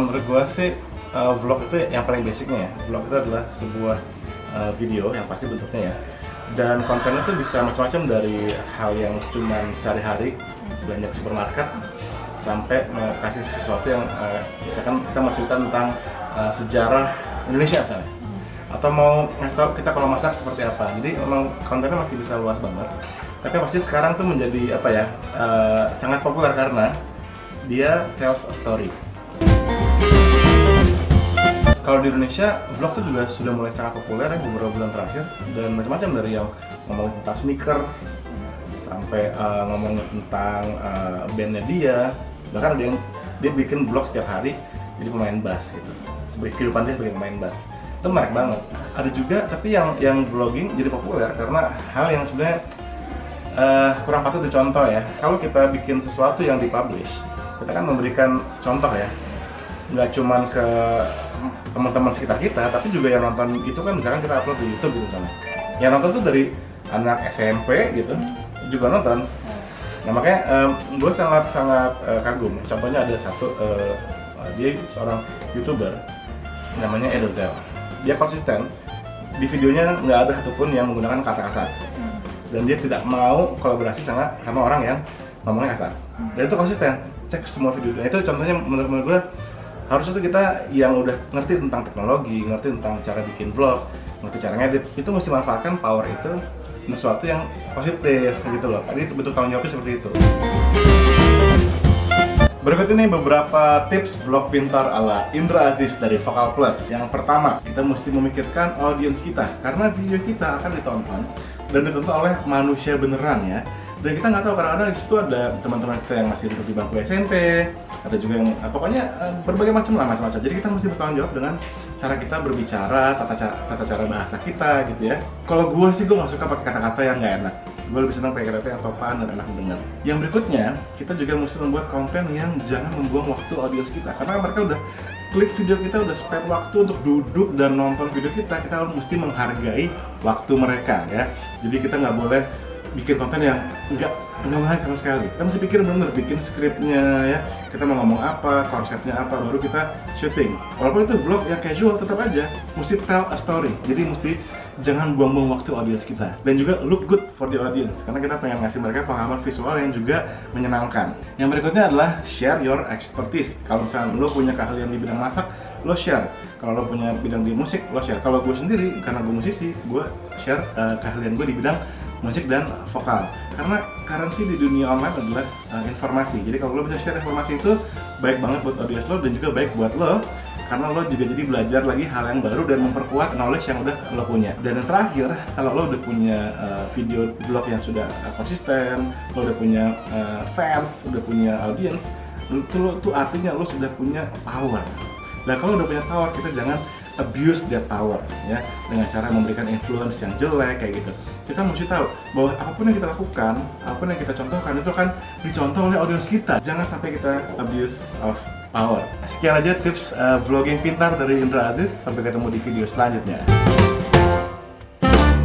Kalau menurut gue sih vlog itu yang paling basicnya ya. Vlog itu adalah sebuah video yang pasti bentuknya ya. Dan kontennya tuh bisa macam-macam dari hal yang cuman sehari-hari belanja ke supermarket sampai kasih sesuatu yang misalkan kita mau cerita tentang sejarah Indonesia misalnya, atau mau ngasih tahu kita kalau masak seperti apa. Jadi memang kontennya masih bisa luas banget. Tapi pasti sekarang tuh menjadi apa ya, sangat populer karena dia tells a story. Kalau di Indonesia, vlog tuh juga sudah mulai sangat populer ya beberapa bulan terakhir, dan macam-macam dari yang ngomong tentang sneaker sampai ngomongin tentang bandnya dia, bahkan ada yang dia bikin vlog setiap hari jadi pemain bass gitu, sebagai kehidupan dia sebagai pemain bass. Itu menarik banget. Ada juga tapi yang vlogging jadi populer karena hal yang sebenarnya kurang patut dicontoh ya. Kalau kita bikin sesuatu yang dipublish, kita kan memberikan contoh ya, nggak cuman ke teman-teman sekitar kita, tapi juga yang nonton itu kan misalkan kita upload di YouTube gitu misalnya. Yang nonton tuh dari anak SMP gitu juga nonton. Nah makanya gue sangat kagum. Contohnya ada satu, dia seorang YouTuber namanya Edozel. Dia konsisten, di videonya nggak ada satupun yang menggunakan kata kasar. Dan dia tidak mau kolaborasi sama orang yang ngomongnya kasar. Dan itu konsisten, cek semua video. Dan itu contohnya menurut gue, harusnya tuh kita yang udah ngerti tentang teknologi, ngerti tentang cara bikin vlog, ngerti cara ngedit, itu mesti manfaatkan power itu untuk sesuatu yang positif gitu loh. Jadi itu bentuk tanggung jawabnya seperti itu. Berikut ini beberapa tips vlog pintar ala Indra Aziz dari Vokal Plus. Yang pertama, kita mesti memikirkan audiens kita, karena video kita akan ditonton dan ditonton oleh manusia beneran ya. Dan kita nggak tahu, kadang-kadang di situ ada teman-teman kita yang masih duduk di bangku SMP, ada juga yang pokoknya berbagai macam. Jadi kita mesti bertanggung jawab dengan cara kita berbicara, tata cara bahasa kita gitu ya. Kalau gue sih gue nggak suka pakai kata-kata yang nggak enak. Gue lebih senang pakai kata-kata yang sopan dan enak didengar. Yang berikutnya, kita juga mesti membuat konten yang jangan membuang waktu audiens kita, karena mereka udah klik video kita, udah spend waktu untuk duduk dan nonton video kita harus mesti menghargai waktu mereka ya. Jadi kita nggak boleh bikin konten yang nggak menarik sama sekali. Kita mesti pikir bener, bikin skripnya ya, kita mau ngomong apa, konsepnya apa, baru kita syuting. Walaupun itu vlog yang casual, tetap aja mesti tell a story. Jadi mesti jangan buang-buang waktu audiens kita. Dan juga look good for the audience, karena kita pengen ngasih mereka pengalaman visual yang juga menyenangkan. Yang berikutnya adalah share your expertise. Kalau misalnya lo punya keahlian di bidang masak, lo share. Kalau lo punya bidang di musik, lo share. Kalau gue sendiri, karena gue musisi, gue share keahlian gue di bidang musik dan vokal. Karena currency di dunia online adalah informasi. Jadi kalau lo bisa share informasi itu baik banget buat audiens lo dan juga baik buat lo, karena lo juga jadi belajar lagi hal yang baru dan memperkuat knowledge yang udah lo punya. Dan yang terakhir, kalau lo udah punya video vlog yang sudah konsisten, lo udah punya fans, udah punya audiens, itu artinya lo sudah punya power. Nah kalau udah punya power, kita jangan abuse that power ya, dengan cara memberikan influence yang jelek kayak gitu. Kita mesti tahu bahwa apapun yang kita lakukan, apapun yang kita contohkan itu kan dicontoh oleh audiens kita. Jangan sampai kita abuse of power. Sekian aja tips vlogging pintar dari Indra Aziz. Sampai ketemu di video selanjutnya.